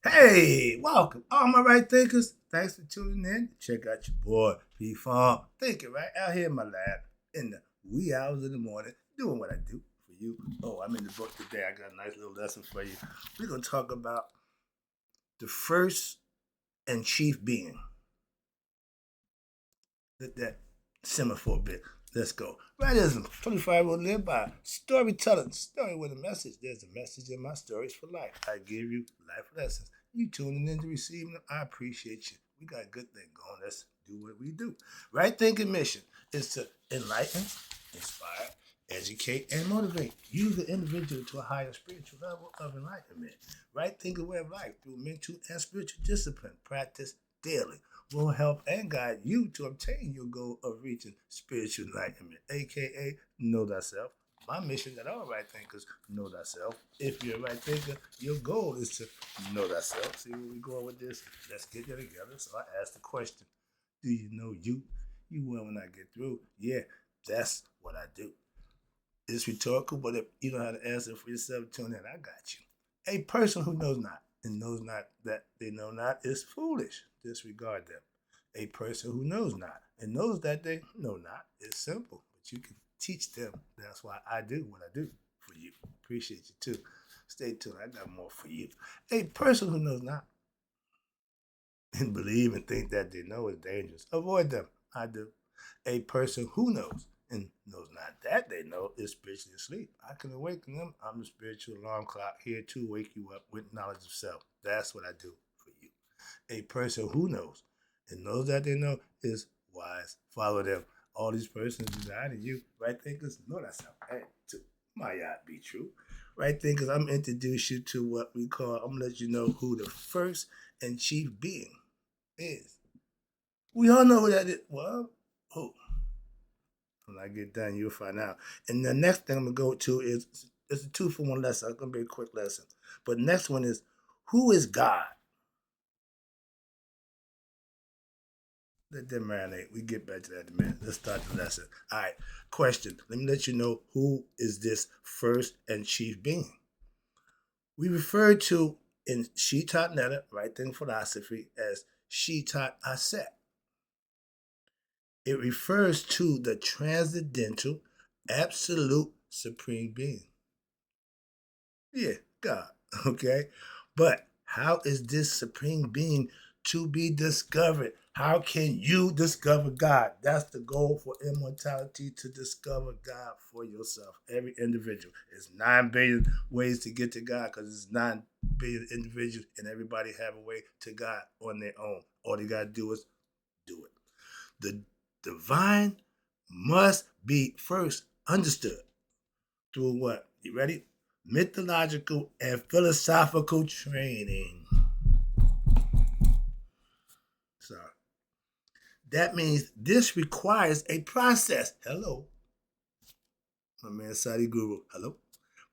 Hey, welcome, all my right thinkers. Thanks for tuning in. Check out your boy P Farm. Thinking right out here in my lab in the wee hours of the morning, doing what I do for you. Oh, I'm in the book today. I got a nice little lesson for you. We're gonna talk about the first and chief being. Let that simmer for a bit. Let's go. Writism, 25 will live by storytelling. Story with a message. There's a message in my stories for life. I give you life lessons. You tuning in to receive them. I appreciate you. We got a good thing going. Let's do what we do. Right thinking mission is to enlighten, inspire, educate, and motivate. Use the individual to a higher spiritual level of enlightenment. Right thinking way of life through mental and spiritual discipline. Practice daily will help and guide you to obtain your goal of reaching spiritual enlightenment, aka know thyself. My mission that all right thinkers know thyself. If you're a right thinker, your goal is to know thyself. See where we're going with this? Let's get there together. So I asked the question, do you know you? You will when I get through. Yeah, that's what I do. It's rhetorical, but if you know how to answer for yourself, tune in. I got you. A person who knows not and knows not that they know not is foolish. Disregard them. A person who knows not and knows that they know not is simple, but you can teach them. That's why I do what I do for you. Appreciate you too. Stay tuned. I got more for you. A person who knows not and believe and think that they know is dangerous. Avoid them. I do. A person who knows and knows not that they know is spiritually asleep. I can awaken them. I'm the spiritual alarm clock here to wake you up with knowledge of self. That's what I do for you. A person who knows and knows that they know is wise. Follow them. All these persons reside in you. Right thinkers know that self. And to my yacht be true. Right thinkers, I'm introduce you to what we call, I'm gonna let you know who the first and chief being is. We all know who that is. Well, who? When I get done, you'll find out. And the next thing I'm gonna go to is it's a 2-for-1 lesson. It's gonna be a quick lesson. But next one is who is God? Let them marinate. We get back to that in a minute. Let's start the lesson. All right. Question. Let me let you know who is this first and chief being. We refer to in Shitat Netta, right thing philosophy, as Shitat Aset. It refers to the transcendental, absolute supreme being. Yeah, God. Okay. But how is this supreme being to be discovered? How can you discover God? That's the goal for immortality, to discover God for yourself. Every individual. It's 9 billion ways to get to God because it's 9 billion individuals and everybody have a way to God on their own. All they got to do is do it. The divine must be first understood through what? You ready? Mythological and philosophical training. So that means this requires a process. Hello, my man Sadi Guru. Hello.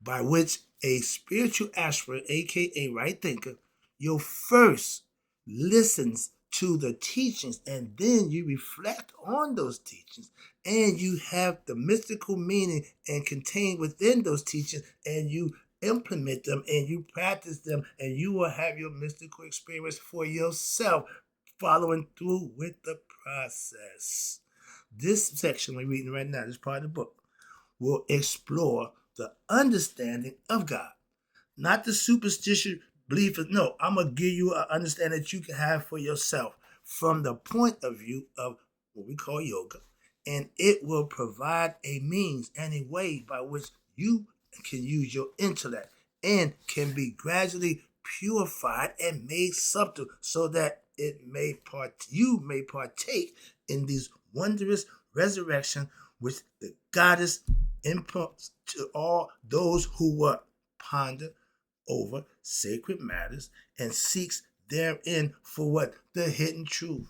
By which a spiritual aspirant, aka right thinker, you first listens to the teachings and then you reflect on those teachings and you have the mystical meaning and contained within those teachings and you implement them and you practice them and you will have your mystical experience for yourself, following through with the process. This section we're reading right now, this part of the book, will explore the understanding of God, not the superstitious belief. No, I'm going to give you an understanding that you can have for yourself from the point of view of what we call yoga. And it will provide a means and a way by which you can use your intellect and can be gradually purified and made subtle so that you may partake in these wondrous resurrection which the goddess imparts to all those who will ponder over sacred matters and seeks therein for what? The hidden truth.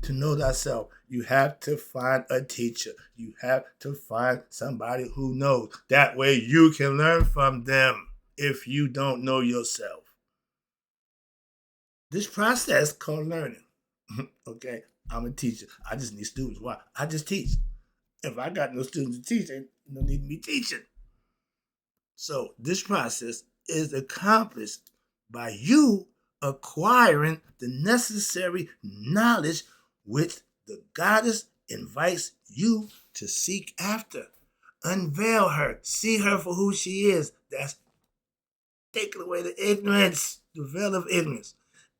To know thyself, you have to find a teacher. You have to find somebody who knows. That way you can learn from them if you don't know yourself. This process called learning. Okay, I'm a teacher. I just need students. Why? I just teach. If I got no students to teach, ain't no need me teaching. So this process is accomplished by you acquiring the necessary knowledge which the goddess invites you to seek after. Unveil her, see her for who she is. That's taking away the ignorance, the veil of ignorance,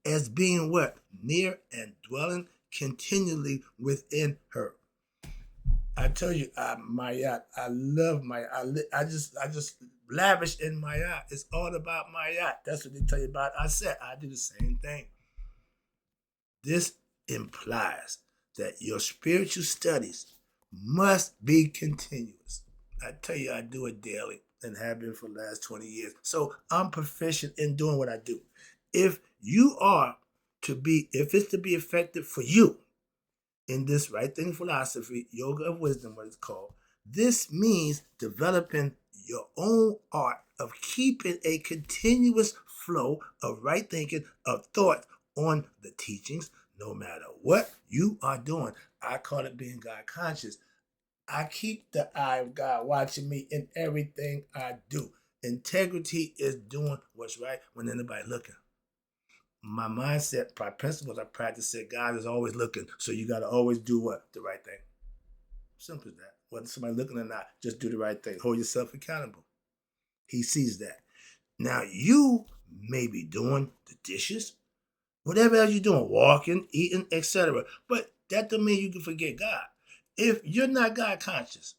as being what? Near and dwelling continually within her. I tell you, Mayat, I love Mayat. I just lavish in Mayat. It's all about Mayat. That's what they tell you about. I said I do the same thing. This implies that your spiritual studies must be continuous. I tell you, I do it daily and have been for the last 20 years. So I'm proficient in doing what I do. If it's to be effective for you in this right thing philosophy, yoga of wisdom, what it's called, this means developing your own art of keeping a continuous flow of right thinking, of thought on the teachings, no matter what you are doing. I call it being God conscious. I keep the eye of God watching me in everything I do. Integrity is doing what's right when anybody's looking. My mindset, my principles I practice said God is always looking. So you got to always do what? The right thing. Simple as that. Whether somebody looking or not, just do the right thing. Hold yourself accountable. He sees that. Now you may be doing the dishes, whatever else you're doing, walking, eating, etc. But that don't mean you can forget God. If you're not God conscious,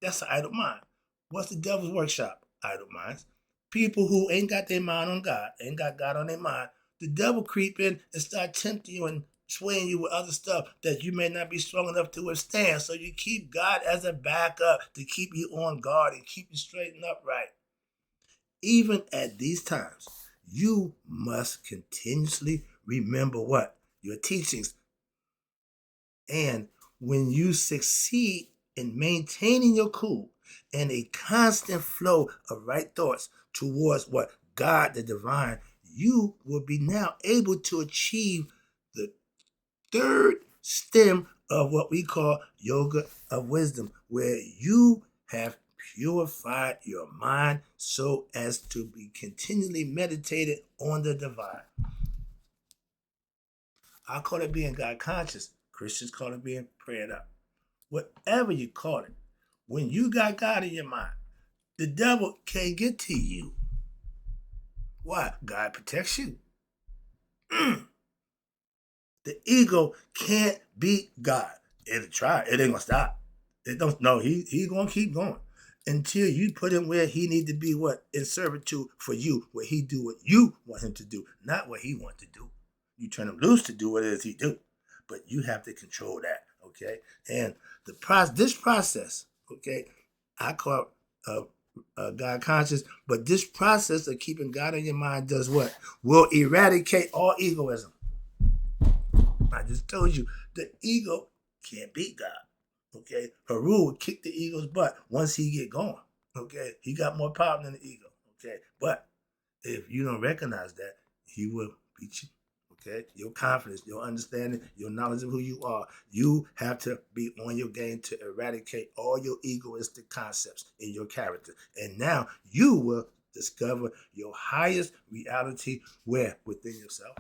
that's an idle mind. What's the devil's workshop? Idle minds. People who ain't got their mind on God, ain't got God on their mind. The devil creep in and start tempting you and swaying you with other stuff that you may not be strong enough to withstand. So you keep God as a backup to keep you on guard and keep you straight and upright. Even at these times, you must continuously remember what? Your teachings. And when you succeed in maintaining your cool and a constant flow of right thoughts towards what? God, the divine, you will be now able to achieve the third stem of what we call yoga of wisdom, where you have purified your mind so as to be continually meditated on the divine. I call it being God conscious. Christians call it being prayed up. Whatever you call it, when you got God in your mind, the devil can't get to you. Why? God protects you. The ego can't beat God. It'll try. It ain't gonna stop. It don't. No, he's gonna keep going until you put him where he need to be. What? In servitude for you, where he do what you want him to do, not what he want to do. You turn him loose to do what it is he do, but you have to control that. Okay, and this process. Okay, I call it God conscious, but this process of keeping God in your mind does what? Will eradicate all egoism. I just told you the ego can't beat God. Okay, Haru would kick the ego's butt once he get going. Okay, he got more power than the ego. Okay, but if you don't recognize that, he will beat you. Okay, your confidence, your understanding, your knowledge of who you are. You have to be on your game to eradicate all your egoistic concepts in your character, and now you will discover your highest reality where within yourself.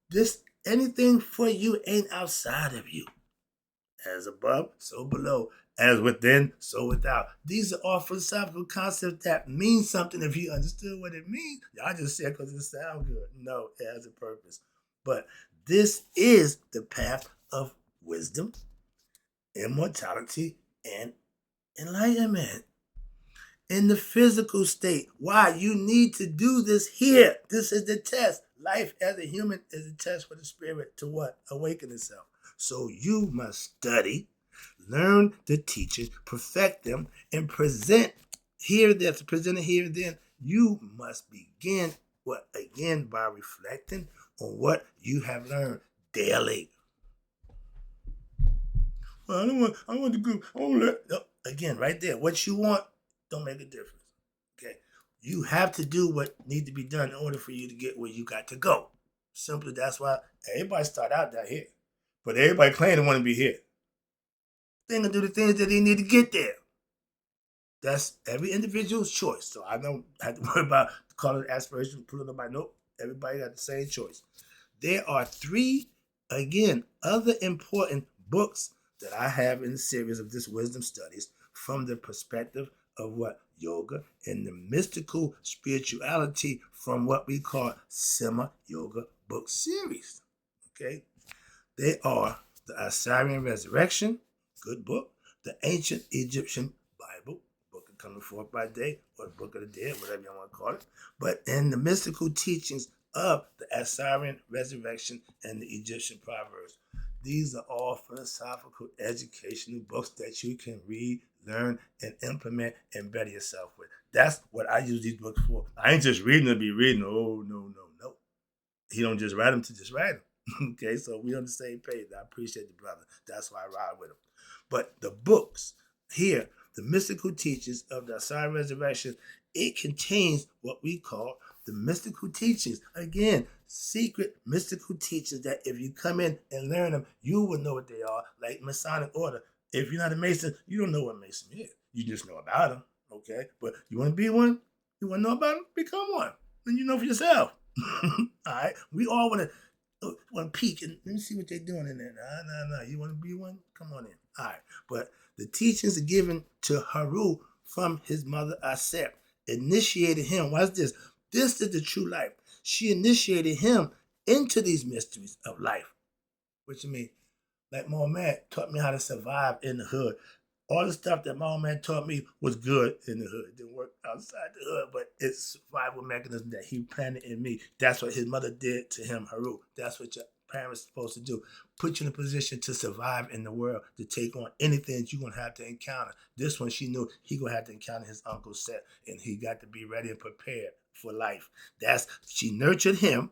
This anything for you ain't outside of you. As above, so below. As within, so without. These are all philosophical concepts that mean something if you understood what it means. Y'all just said because it sounds good. No, it has a purpose. But this is the path of wisdom, immortality, and enlightenment. In the physical state. Why? You need to do this here. This is the test. Life as a human is a test for the spirit to what? Awaken itself. So you must study, learn the teachings, perfect them, and present here that's presented here and then. You must begin what? Again, by reflecting on what you have learned daily. Well, I want to go. I want to learn. Again, right there. What you want don't make a difference. Okay, you have to do what needs to be done in order for you to get where you got to go. Simply, that's why everybody start out down here, but everybody claim to want to be here. They gonna do the things that they need to get there. That's every individual's choice. So I don't have to worry about calling it aspiration, pulling up my note. Everybody got the same choice. There are three, again, other important books that I have in the series of this wisdom studies from the perspective of what yoga and the mystical spirituality from what we call Sema Yoga book series. Okay, they are the Assyrian Resurrection, good book, the Ancient Egyptian Bible, book of coming forth by day, or the Book of the Dead, whatever you want to call it, but in the mystical teachings of the Assyrian Resurrection and the Egyptian Proverbs. These are all philosophical, educational books that you can read, learn, and implement and better yourself with. That's what I use these books for. I ain't just reading to be reading. Oh, no, no, no. He don't just write them to just write them. Okay, so we on the same page. I appreciate the brother. That's why I ride with him. But the books here, the mystical teachings of the Assyrian Resurrection, it contains what we call the mystical teachings. Again, secret mystical teachings that if you come in and learn them, you will know what they are, like Masonic order. If you're not a Mason, you don't know what Mason is. You just know about them, okay? But you want to be one? You want to know about them? Become one. Then you know for yourself. All right? We all want to peek and let me see what they're doing in there. No. You want to be one? Come on in. All right. But the teachings are given to Haru from his mother Aser. Initiated him. Watch this. This is the true life. She initiated him into these mysteries of life. What you mean? Like my old man taught me how to survive in the hood. All the stuff that my old man taught me was good in the hood. It didn't work outside the hood, but it's survival mechanism that he planted in me. That's what his mother did to him, Haru. That's what your parents are supposed to do. Put you in a position to survive in the world, to take on anything that you're going to have to encounter. This one, she knew he going to have to encounter his Uncle Seth, and he got to be ready and prepared for life. She nurtured him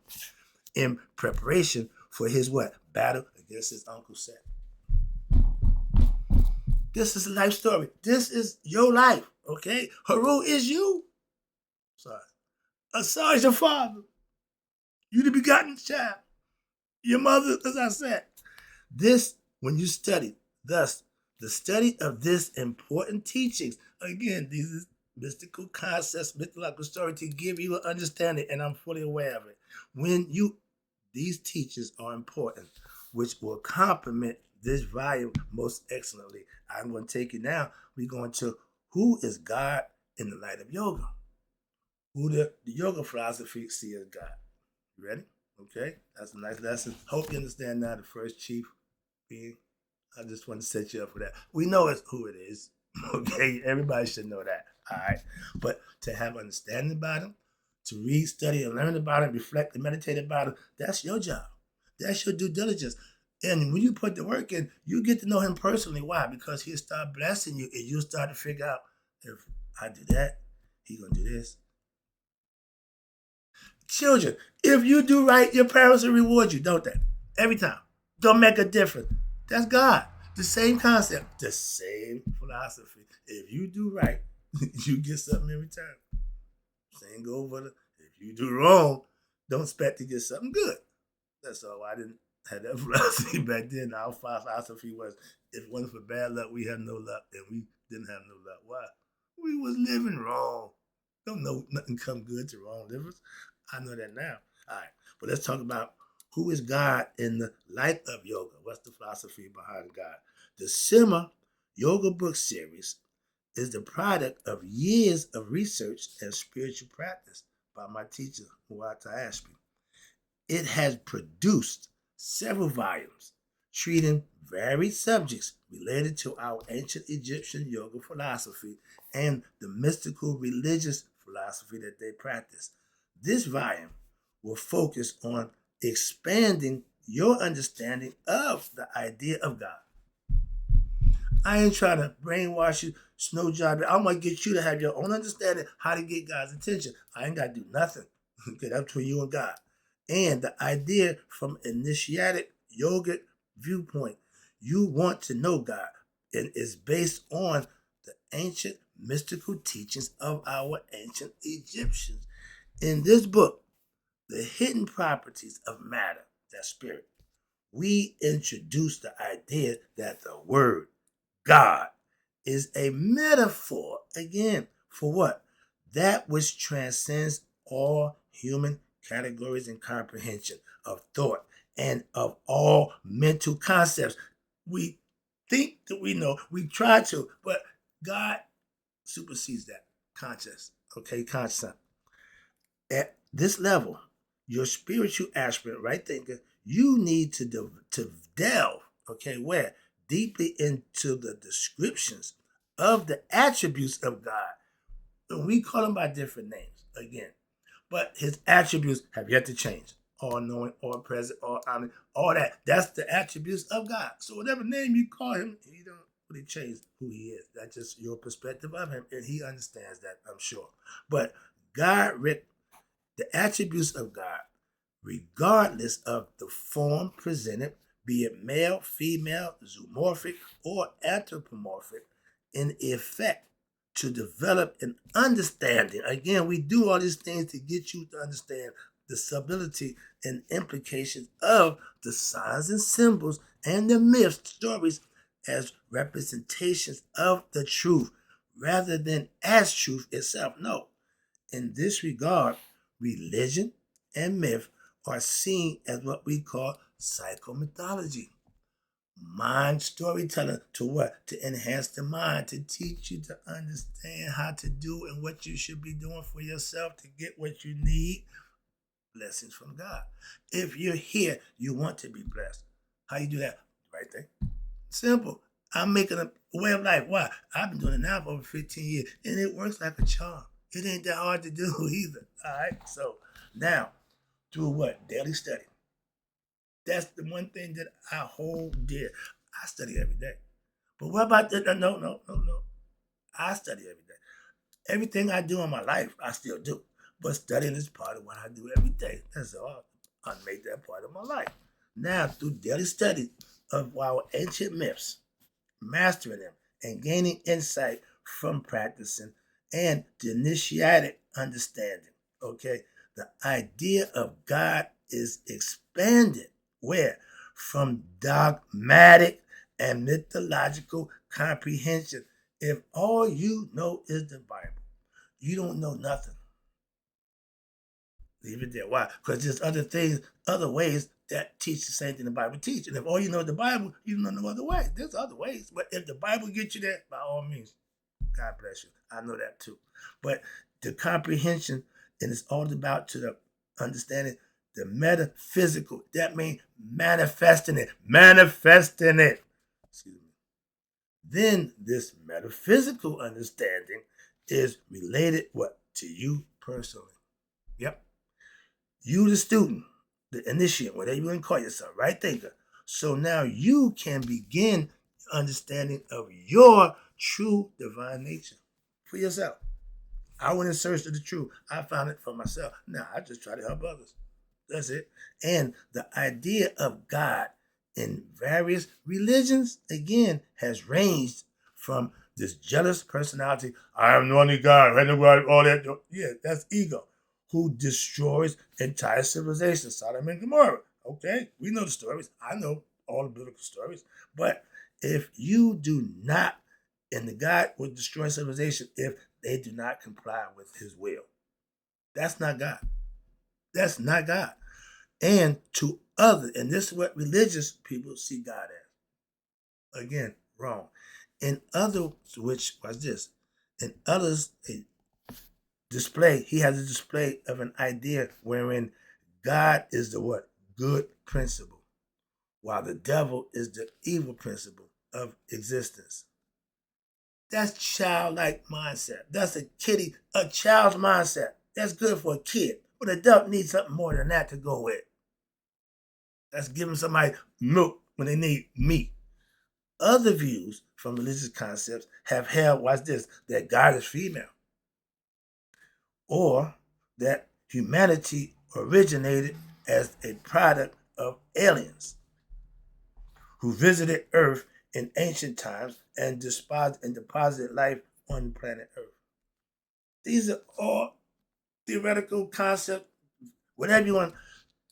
in preparation for his what? Battle against his Uncle Seth. This is a life story. This is your life, okay? Haru is you. Sorry. Asar is your father. You the begotten child. Your mother, as I said. This, when you study, thus, the study of this important teachings, again, these mystical concepts, mythological story to give you an understanding, and I'm fully aware of it. These teachings are important, which will complement this volume most excellently. I'm going to take you now. We're going to who is God in the light of yoga? Who the yoga philosophy see as God. You ready? Okay, that's a nice lesson. Hope you understand now the first chief being. I just want to set you up for that. We know it's who it is. Okay, everybody should know that. All right, but to have understanding about him, to read, study, and learn about it, reflect and meditate about it, that's your job. That's your due diligence. And when you put the work in, you get to know him personally. Why? Because he'll start blessing you, and you'll start to figure out, if I do that, he's going to do this. Children, if you do right, your parents will reward you, don't they? Every time. Don't make a difference. That's God. The same concept, the same philosophy. If you do right, you get something in return. Same go over the, if you do wrong, don't expect to get something good. That's all. I didn't have that philosophy back then. Our philosophy was, if it wasn't for bad luck, we had no luck, and we didn't have no luck. Why? We was living wrong. Don't know nothing come good to wrong livers. I know that now. All right, but let's talk about who is God in the light of yoga. What's the philosophy behind God? The Sema Yoga book series is the product of years of research and spiritual practice by my teacher, Muata Ashby. It has produced several volumes treating varied subjects related to our ancient Egyptian yoga philosophy and the mystical religious philosophy that they practice. This volume will focus on expanding your understanding of the idea of God. I ain't trying to brainwash you, snow job. I'm going to get you to have your own understanding how to get God's attention. I ain't got to do nothing. Okay, that's between you and God. And the idea from initiatic yogic viewpoint, you want to know God, and it's based on the ancient mystical teachings of our ancient Egyptians. In this book, The Hidden Properties of Matter, that's spirit, we introduce the idea that the word God is a metaphor, again, for what? That which transcends all human categories and comprehension of thought and of all mental concepts. We think that we know, we try to, but God supersedes that conscious, okay, concept. At this level, your spiritual aspirant, right thinker, you need to delve, okay, where? Deeply into the descriptions of the attributes of God. And we call them by different names, again. But his attributes have yet to change. All knowing, all present, all omniscient, all that. That's the attributes of God. So whatever name you call him, he don't really change who he is. That's just your perspective of him. And he understands that, I'm sure. But God, the attributes of God, regardless of the form presented, be it male, female, zoomorphic, or anthropomorphic, in effect to develop an understanding. Again, we do all these things to get you to understand the subtlety and implications of the signs and symbols and the myths, stories as representations of the truth rather than as truth itself. No, in this regard, religion and myth are seen as what we call psychomythology. Mind storytelling to what? To enhance the mind, to teach you to understand how to do and what you should be doing for yourself to get what you need. Blessings from God. If you're here, you want to be blessed. How you do that? Right thing. Simple. I'm making a way of life. Why? I've been doing it now for over 15 years, and it works like a charm. It ain't that hard to do either. All right. So now, through what? Daily study. That's the one thing that I hold dear. I study every day. But what about the no. I study every day. Everything I do in my life, I still do. But studying is part of what I do every day. That's all. I made that part of my life. Now, through daily study of our ancient myths, mastering them, and gaining insight from practicing and the initiatic understanding, okay, the idea of God is expanded. Where? From dogmatic and mythological comprehension. If all you know is the Bible, you don't know nothing. Leave it there. Why? Because there's other things, other ways that teach the same thing the Bible teaches. And if all you know is the Bible, you don't know no other way. There's other ways. But if the Bible gets you there, by all means, God bless you. I know that too. But the comprehension, and it's all about to the understanding the metaphysical. That means manifesting it. Manifesting it. Excuse me. Then this metaphysical understanding is related what? To you personally. Yep. You the student, the initiate, whatever you want to call yourself, right thinker. So now you can begin understanding of your true divine nature for yourself. I went in search of the truth. I found it for myself. Now I just try to help others. That's it. And the idea of God in various religions, again, has ranged from this jealous personality, I am the only God, all that. Yeah, that's ego, who destroys entire civilizations, Sodom and Gomorrah. Okay, we know the stories. I know all the biblical stories. But if you do not, and the God will destroy civilization if they do not comply with his will. That's not God. That's not God. And to others, and this is what religious people see God as. Again, wrong. In others, which was this, in others, a display, he has a display of an idea wherein God is the what? Good principle, while the devil is the evil principle of existence. That's childlike mindset. That's a child's mindset. That's good for a kid. But an adult needs something more than that to go with. That's giving somebody milk when they need meat. Other views from religious concepts have held, watch this, that God is female, or that humanity originated as a product of aliens who visited Earth in ancient times and deposited life on planet Earth. These are all theoretical concepts, whatever you want,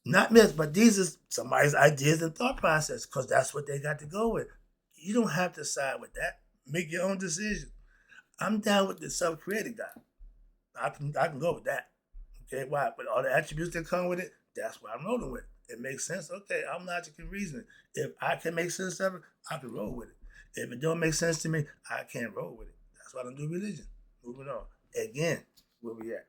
not myths, but these are somebody's ideas and thought process because that's what they got to go with. You don't have to side with that. Make your own decision. I'm down with the self-created God. I can go with that. Okay, why? But all the attributes that come with it, that's what I'm rolling with. It makes sense. Okay, I'm logic and reasoning. If I can make sense of it, I can roll with it. If it don't make sense to me, I can't roll with it. That's why I don't do religion. Moving on. Again, where we at?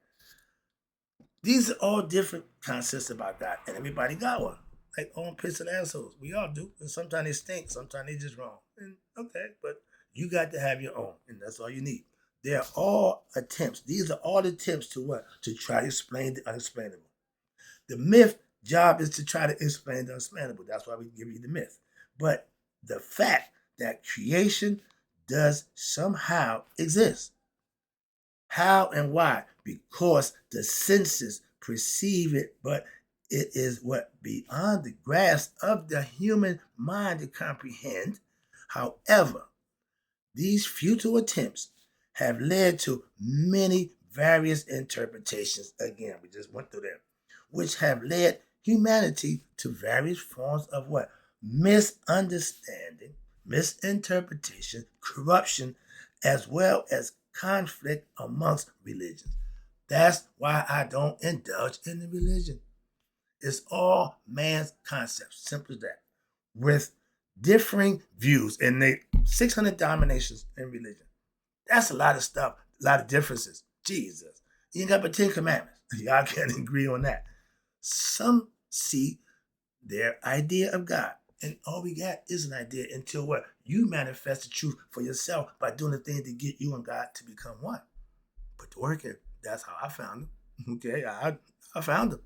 These are all different concepts about God, and everybody got one. Like on pits and assholes. We all do. And sometimes they stink, sometimes they just wrong. And okay, but you got to have your own, and that's all you need. They're all attempts. These are all attempts to what? To try to explain the unexplainable. The myth job is to try to explain the unexplainable. That's why we give you the myth. But the fact that creation does somehow exist. How and why? Because the senses perceive it, but it is what beyond the grasp of the human mind to comprehend. However, these futile attempts have led to many various interpretations. Again, we just went through them, which have led humanity to various forms of what? Misunderstanding, misinterpretation, corruption, as well as conflict amongst religions. That's why I don't indulge in the religion. It's all man's concepts, simple as that, with differing views, and they 600 dominations in religion. That's a lot of stuff, a lot of differences. Jesus, you ain't got but 10 commandments. Y'all can't agree on that. Some see their idea of God, and all we got is an idea until what? You manifest the truth for yourself by doing the thing to get you and God to become one. Put the work in. That's how I found him. Okay, I found him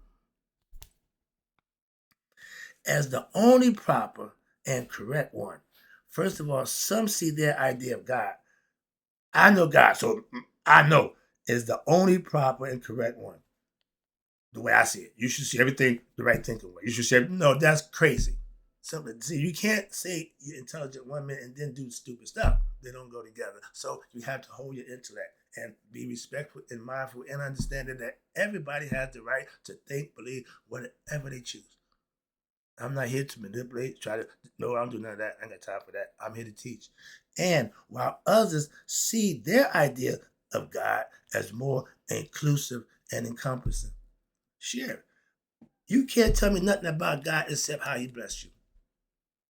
as the only proper and correct one. First of all, some see their idea of God. I know God, so I know is the only proper and correct one. The way I see it, you should see everything the right thinking way. You should say, no, that's crazy. Something. See, you can't say you're intelligent one minute and then do stupid stuff. They don't go together. So you have to hold your intellect and be respectful and mindful and understanding that everybody has the right to think, believe, whatever they choose. I'm not here to manipulate, try to, no, I don't do none of that. I ain't got time for that. I'm here to teach. And while others see their idea of God as more inclusive and encompassing, share. You can't tell me nothing about God except how he blessed you.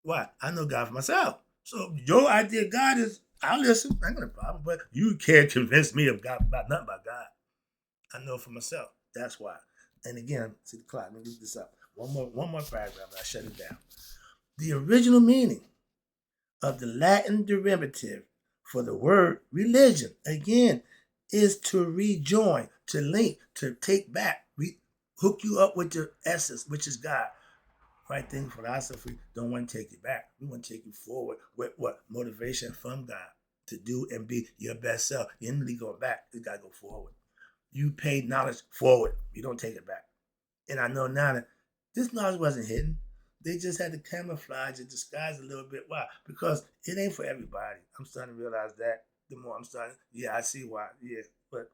Why? I know God for myself. So your idea of God is, I'll listen. I ain't got a problem. But you can't convince me of God about nothing about God. I know for myself. That's why. And again, see the clock. Let me get this up. One more paragraph, and I shut it down. The original meaning of the Latin derivative for the word religion, again, is to rejoin, to link, to take back, hook you up with your essence, which is God. Right thing, philosophy don't want to take you back. We want to take you forward with what? Motivation from God to do and be your best self. You ain't really going back. You got to go forward. You pay knowledge forward. You don't take it back. And I know now that this knowledge wasn't hidden. They just had to camouflage and disguise a little bit. Why? Because it ain't for everybody. I'm starting to realize that. The more I'm starting, yeah, I see why. Yeah, but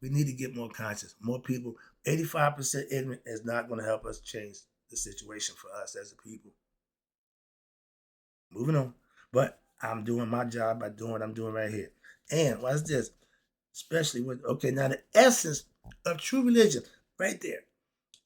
we need to get more conscious. More people. 85% ignorant is not going to help us change the situation for us as a people. Moving on. But I'm doing my job by doing what I'm doing right here. And what's this? Especially with, okay, now the essence of true religion, right there.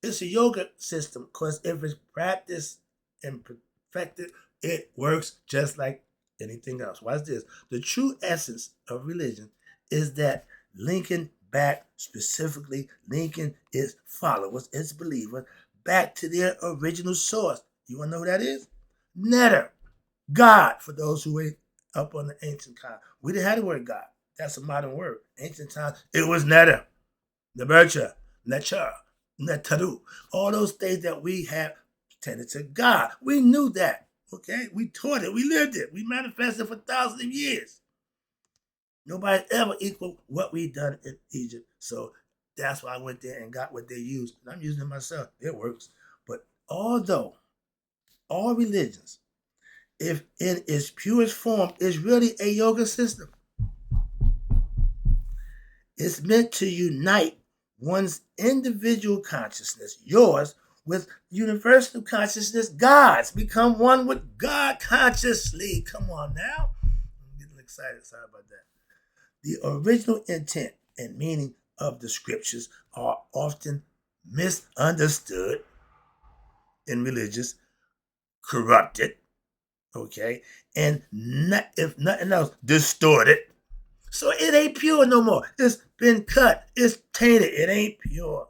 It's a yoga system because if it's practiced and perfected, it works just like anything else. Watch this. The true essence of religion is that linking back, specifically linking its followers, its believers, back to their original source. You want to know who that is? Netter. God, for those who ain't up on the ancient time. We didn't have the word God. That's a modern word. Ancient times, it was Netter, Nebercha, Necha, Netaru. All those things that we have tended to God. We knew that. Okay? We taught it. We lived it. We manifested for thousands of years. Nobody ever equaled what we done in Egypt. So that's why I went there and got what they used. And I'm using it myself. It works. But although all religions, if in its purest form, is really a yoga system, it's meant to unite one's individual consciousness, yours, with universal consciousness, God's. Become one with God consciously. Come on now. I'm getting excited. Sorry about that. The original intent and meaning of the scriptures are often misunderstood in religious, corrupted, okay, and not, if nothing else, distorted. So it ain't pure no more. It's been cut. It's tainted. It ain't pure.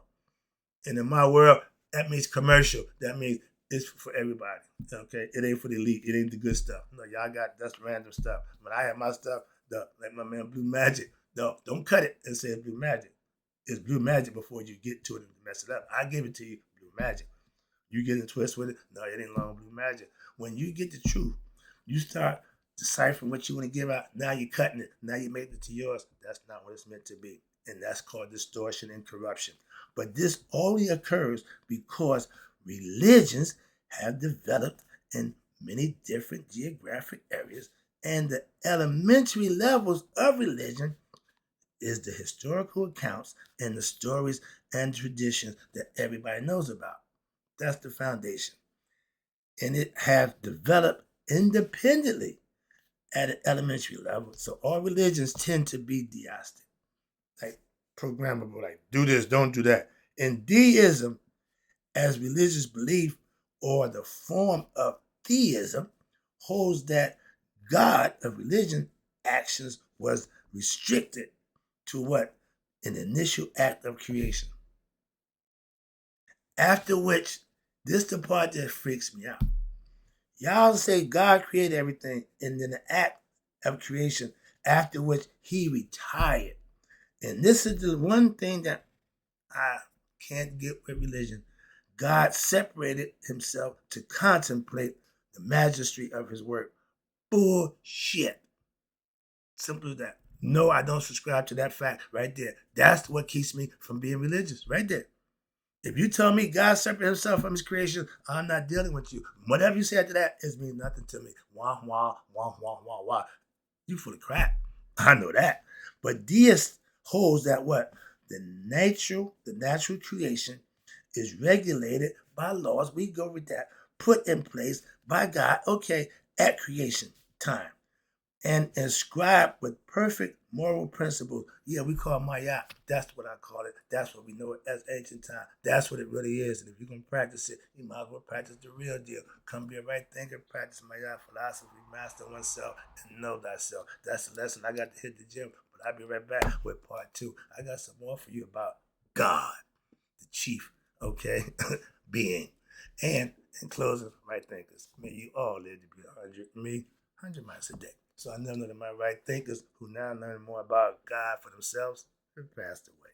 And in my world, that means commercial. That means it's for everybody. Okay, it ain't for the elite. It ain't the good stuff. No, y'all got that's random stuff. When I have my stuff, like my man Blue Magic, don't cut it and say it's Blue Magic. It's Blue Magic before you get to it and mess it up. I give it to you, Blue Magic. You get in a twist with it. No, it ain't long Blue Magic. When you get the truth, you start deciphering what you want to give out. Now you're cutting it. Now you make it to yours. That's not what it's meant to be. And that's called distortion and corruption. But this only occurs because religions have developed in many different geographic areas, and the elementary levels of religion is the historical accounts and the stories and traditions that everybody knows about. That's the foundation. And it have developed independently at an elementary level. So all religions tend to be deistic, like programmable, like do this, don't do that. And deism, as religious belief or the form of theism, holds that God of religion actions was restricted to what? An initial act of creation. After which, this the part that freaks me out. Y'all say God created everything, and then the act of creation, after which he retired. And this is the one thing that I can't get with religion. God separated himself to contemplate the majesty of his work. Bullshit. Simple as that. No, I don't subscribe to that fact right there. That's what keeps me from being religious, right there. If you tell me God separated himself from his creation, I'm not dealing with you. Whatever you say after that, it means nothing to me. Wah, wah, wah, wah, wah, wah. You full of crap. I know that. But deist holds that what? The natural creation is regulated by laws. We go with that. Put in place by God, okay, at creation time. And inscribed with perfect moral principles. Yeah, we call Maya. That's what I call it. That's what we know it as ancient time. That's what it really is. And if you're going to practice it, you might as well practice the real deal. Come be a right thinker, practice Maya philosophy, master oneself, and know thyself. That's the lesson. I got to hit the gym, but I'll be right back with part 2. I got some more for you about God, the chief, okay, being. And in closing, right thinkers, may you all live to be 100, me, 100 miles a day. So I know that my right thinkers who now learn more about God for themselves have passed away.